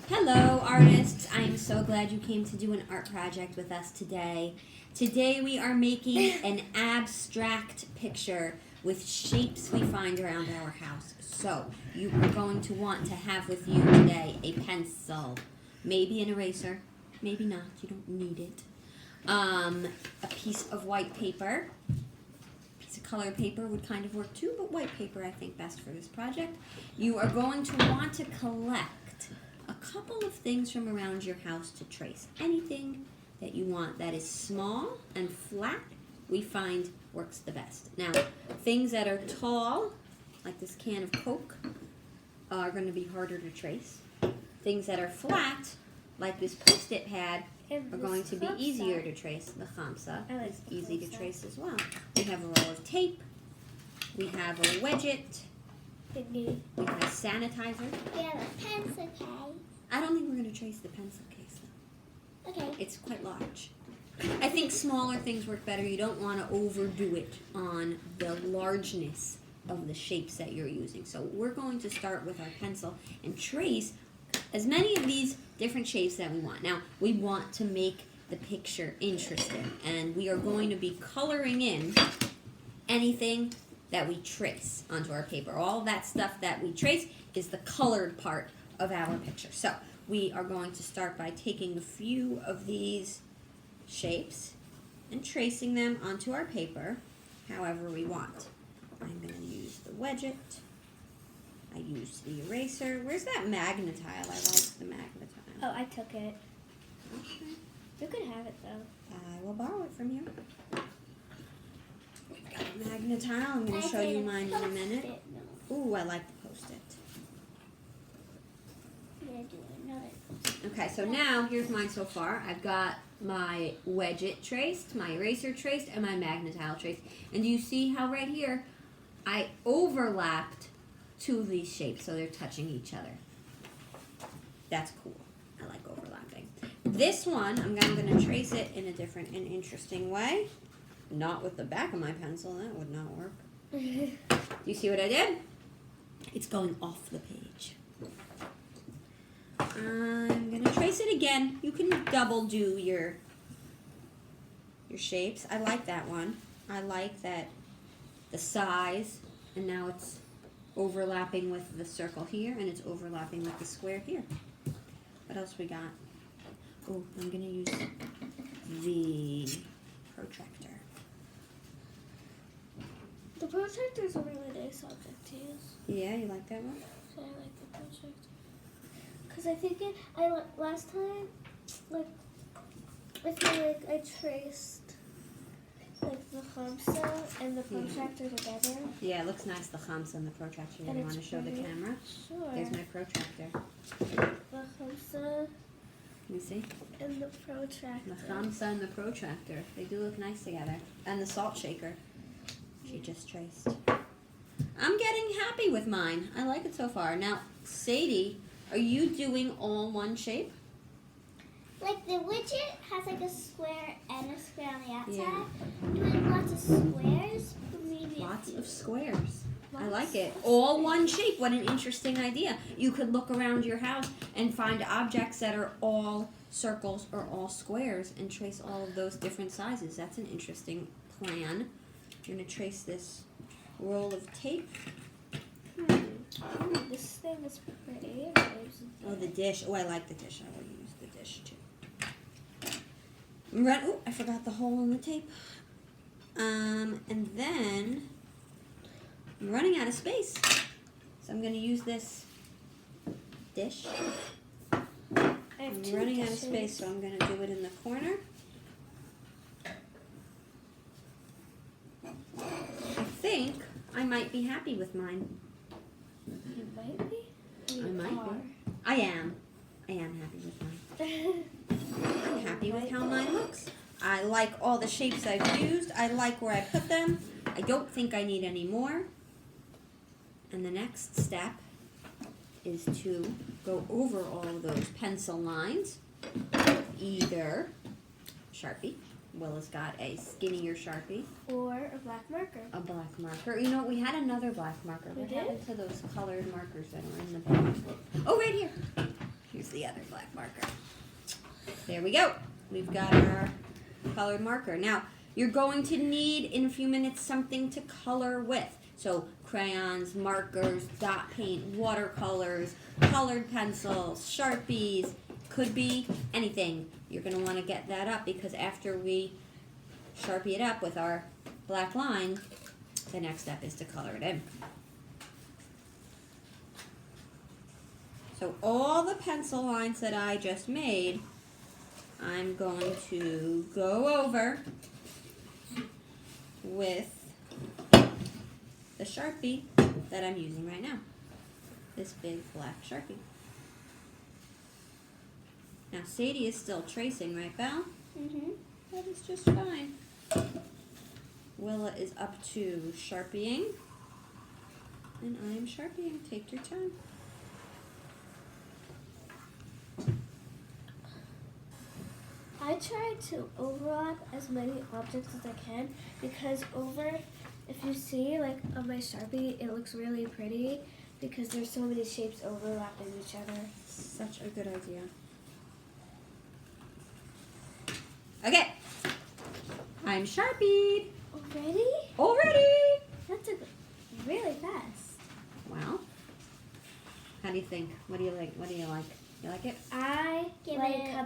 Hello, artists. I am so glad you came to do an art project with us today. Today we are making an abstract picture with shapes we find around our house. So, you are going to want to have with you today a pencil, maybe an eraser, maybe not, you don't need it. A piece of white paper. A piece of colored paper would kind of work too, but white paper I think best for this project. You are going to want to collect a couple of things from around your house to trace. Anything that you want that is small and flat, we find works the best. Now, things that are tall, like this can of Coke, are going to be harder to trace. Things that are flat, like this Post-it pad, are going to be easier to trace. The khamsa is easy to trace as well. We have a roll of tape. We have a wedget. We have a sanitizer. We have a pencil case. I don't think we're going to trace the pencil case, though. Okay. It's quite large. I think smaller things work better. You don't want to overdo it on the largeness of the shapes that you're using. So we're going to start with our pencil and trace as many of these different shapes that we want. Now, we want to make the picture interesting, and we are going to be coloring in anything that we trace onto our paper. All that stuff that we trace is the colored part of our picture. So we are going to start by taking a few of these shapes and tracing them onto our paper however we want. I'm going to use the wedget. I used the eraser. Where's that magnetile? I like the magnetile. Oh, I took it. Okay. You could have it though. I will borrow it from you. We've got a magnetile. I'm going to show you mine in a minute. Ooh, I like the Post-it. Okay, so now here's mine so far. I've got my wedget traced, my eraser traced, and my magnetile traced. And do you see how right here I overlapped two of these shapes so they're touching each other? That's cool. I like overlapping. This one, I'm going to trace it in a different and interesting way. Not with the back of my pencil. That would not work. Do you see what I did? It's going off the page. I'm going to trace it again. You can double do your shapes. I like that one. I like that the size, and now it's overlapping with the circle here, and it's overlapping with the square here. What else we got? Oh, I'm going to use the protractor. The protractor is a really nice object to use. Yeah, you like that one? So I like the protractor. Because I think last time, I feel like I traced the khamsa and the protractor together. Yeah, it looks nice, the khamsa and the protractor. You want to show the camera? Sure. There's my protractor. The khamsa. Let me see. And the protractor. The khamsa and the protractor. They do look nice together. And the salt shaker. She just traced. I'm getting happy with mine. I like it so far. Now, Sadie, are you doing all one shape? Like the widget has like a square and a square on the outside. Yeah. Doing lots of squares. Maybe Lots of squares. I like it. All one shape. What an interesting idea. You could look around your house and find objects that are all circles or all squares and trace all of those different sizes. That's an interesting plan. You're going to trace this roll of tape. This thing is pretty. Oh, the dish. Oh, I like the dish. I will use the dish too. Oh, I forgot the hole in the tape. And then I'm running out of space. So I'm going to use this dish. I'm running out of space, so I'm going to do it in the corner. I think I might be happy with mine. You might be? I might be. I am happy with mine. I'm happy with how mine looks. I like all the shapes I've used. I like where I put them. I don't think I need any more. And the next step is to go over all of those pencil lines. Either Sharpie. Willa's got a skinnier Sharpie. Or a black marker. A black marker. You know, we had another black marker. We What did? happened to those colored markers that are in the bag? Oh, right here. Here's the other black marker. There we go. We've got our colored marker. Now, you're going to need, in a few minutes, something to color with. So, crayons, markers, dot paint, watercolors, colored pencils, Sharpies, could be anything. You're going to want to get that up because after we Sharpie it up with our black line, the next step is to color it in. So all the pencil lines that I just made, I'm going to go over with the Sharpie that I'm using right now. This big black Sharpie. Now Sadie is still tracing, right, Belle? Mm-hmm. That is just fine. Willa is up to Sharpieing. And I am Sharpieing. Take your time. I try to overlap as many objects as I can because if you see like on my Sharpie, it looks really pretty because there's so many shapes overlapping each other. Such a good idea. Okay. I'm Sharpied. Already? Already. That's really fast. Wow. How do you think? What do you like? What do you like? You like it? I like how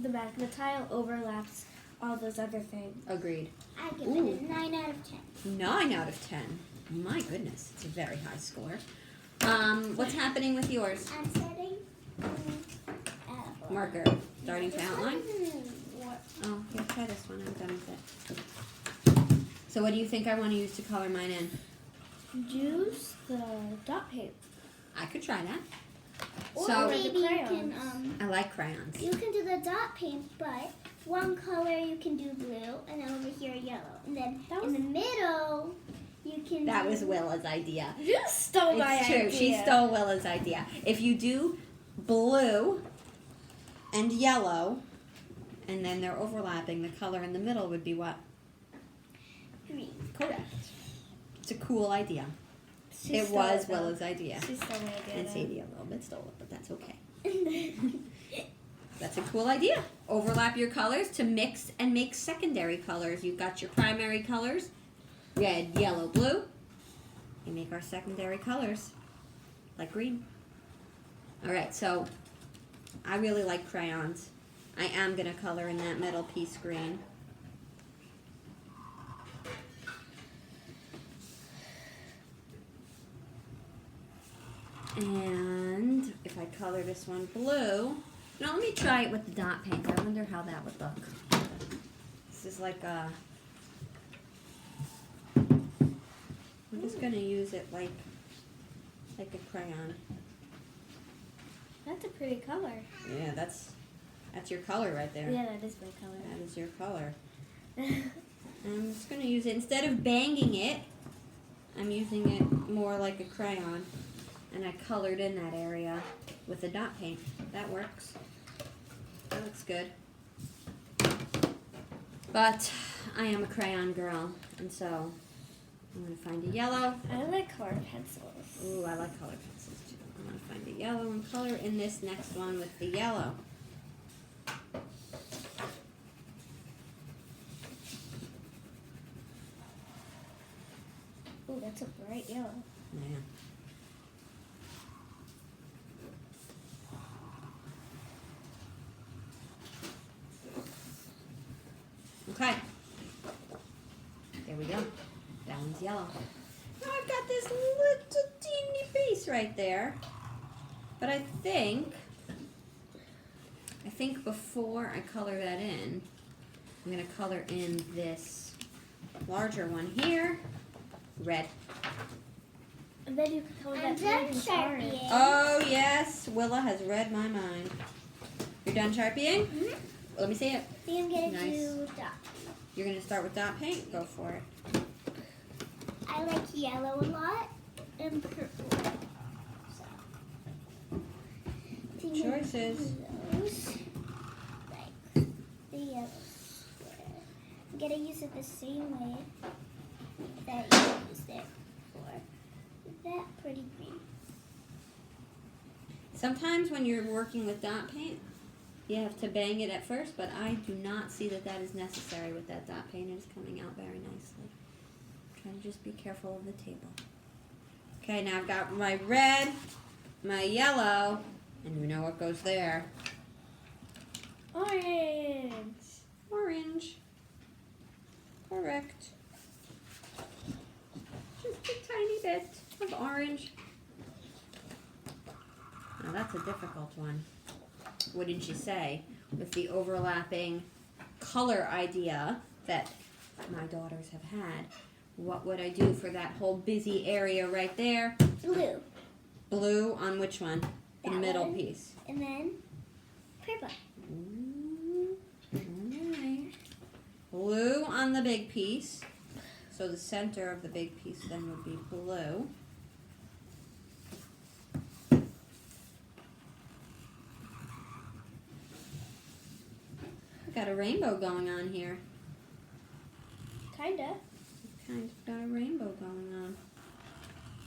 the magnetile overlaps all those other things. Agreed. I give it a 9 out of 10. 9 out of 10. My goodness, it's a very high score. What's happening with yours? I'm setting Marker. Starting to outline? What? Oh, here, try this one. I'm done with it. So what do you think I want to use to color mine in? Use the dot paint. I could try that. Or So maybe you can I like crayons. you can do the dot paint, but one color you can do blue, and then over here yellow, and then in the middle you can. That do was Willa's idea. You stole my It's true. idea. She stole Willa's idea. If you do blue and yellow, and then they're overlapping, the color in the middle would be what? green. Correct. It's a cool idea. She It stole was though. Willa's idea. She stole my idea. And though. Sadie a little bit stole it, but that's okay. That's a cool idea. Overlap your colors to mix and make secondary colors. You've got your primary colors, red, yellow, blue. You make our secondary colors, like green. All right, so I really like crayons. I am going to color in that middle piece green. And if I color this one blue, now let me try it with the dot paint. I wonder how that would look. This is like a, I'm just gonna use it like a crayon. That's a pretty color. Yeah, that's your color right there. Yeah, that is my color. That is your color. I'm just gonna use it, instead of banging it, I'm using it more like a crayon. And I colored in that area with the dot paint. That works. That looks good. But I am a crayon girl, and so I'm going to find a yellow. I like colored pencils. Ooh, I like colored pencils too. I'm going to find a yellow and color in this next one with the yellow. Ooh, that's a bright yellow. Yeah. Okay. There we go. That one's yellow. Now I've got this little teeny piece right there. But I think before I color that in, I'm going to color in this larger one here, red. And then you can color I'm that done pink and Sharpieing. orange. Oh, yes. Willa has read my mind. You're done Sharpieing? Mhm. Let me see it. I think I'm gonna Nice. do dot. You're going to start with dot paint? Go for it. I like yellow a lot and purple. So, I think I'm gonna Choices. do those, like the yellow square. I'm gonna use it the same way that you used it for that pretty green. Sometimes when you're working with dot paint, you have to bang it at first, but I do not see that that is necessary with that dot paint. It is coming out very nicely. Try to just be careful of the table. Okay, now I've got my red, my yellow, and you know what goes there. Orange. Orange. Correct. Just a tiny bit of orange. Now that's a difficult one. Wouldn't you say? With the overlapping color idea that my daughters have had. What would I do for that whole busy area right there? Blue. Blue on which one? The That middle one. piece. And then purple. Ooh, alright. Blue on the big piece. So the center of the big piece then would be blue. Got a rainbow going on here. Kinda. Kind of got a rainbow going on.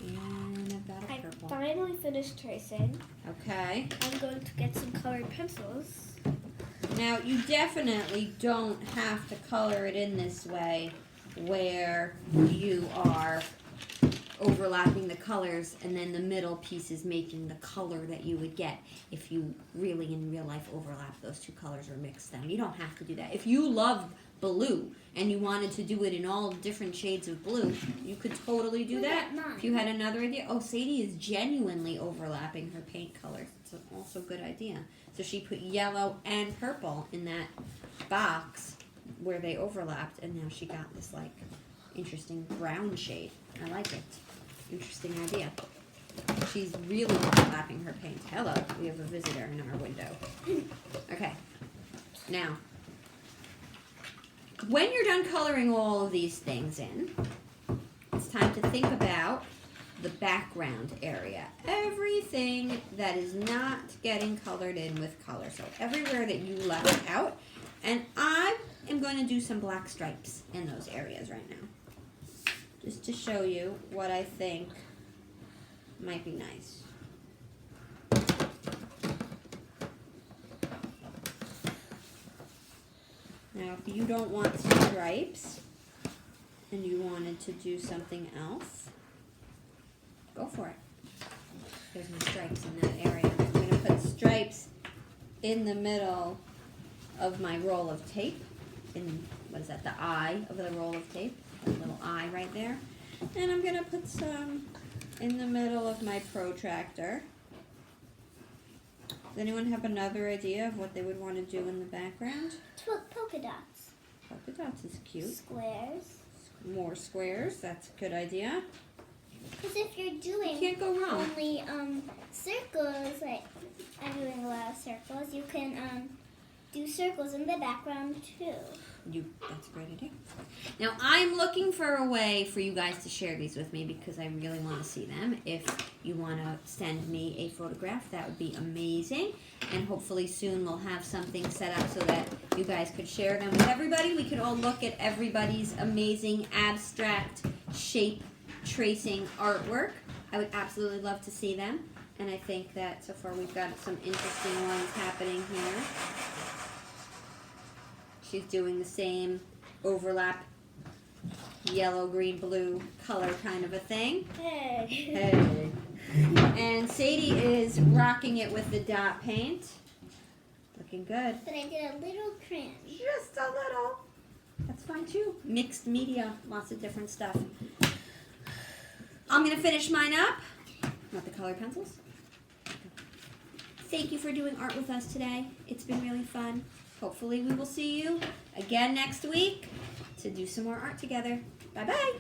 And I've got a I purple. finally finished tracing. Okay. I'm going to get some colored pencils. Now you definitely don't have to color it in this way where you are overlapping the colors and then the middle piece is making the color that you would get if you really in real life overlap those two colors or mix them. You don't have to do that. If you love blue and you wanted to do it in all different shades of blue, you could totally do Look that. at mine. If you had another idea. Oh, Sadie is genuinely overlapping her paint colors. It's also a good idea. So she put yellow and purple in that box where they overlapped, and now she got this like interesting brown shade. I like it. Interesting idea. She's really overlapping her paint. Hello, we have a visitor in our window. Okay, now, when you're done coloring all of these things in, it's time to think about the background area. Everything that is not getting colored in with color. So everywhere that you left out. And I am going to do some black stripes in those areas right now. Just to show you what I think might be nice. Now, if you don't want stripes and you wanted to do something else, go for it. There's no stripes in that area. I'm going to put stripes in the middle of my roll of tape. In, what is that, the eye of the roll of tape? A little eye right there. And I'm going to put some in the middle of my protractor. Does anyone have another idea of what they would want to do in the background? Polka dots. Polka dots is cute. Squares. More squares, that's a good idea. Because if you're You doing can't go wrong. only circles, like I'm doing a lot of circles, you can do circles in the background too. That's a great idea. Now I'm looking for a way for you guys to share these with me because I really want to see them. If you want to send me a photograph, that would be amazing. And hopefully soon we'll have something set up so that you guys could share them with everybody. We could all look at everybody's amazing abstract shape tracing artwork. I would absolutely love to see them. And I think that so far we've got some interesting ones happening here. She's doing the same overlap yellow, green, blue color kind of a thing. Hey. Hey. And Sadie is rocking it with the dot paint. Looking good. But I did a little cringe. Just a little. That's fine too. Mixed media, lots of different stuff. I'm going to finish mine up. Want the colored pencils? Thank you for doing art with us today. It's been really fun. Hopefully we will see you again next week to do some more art together. Bye-bye.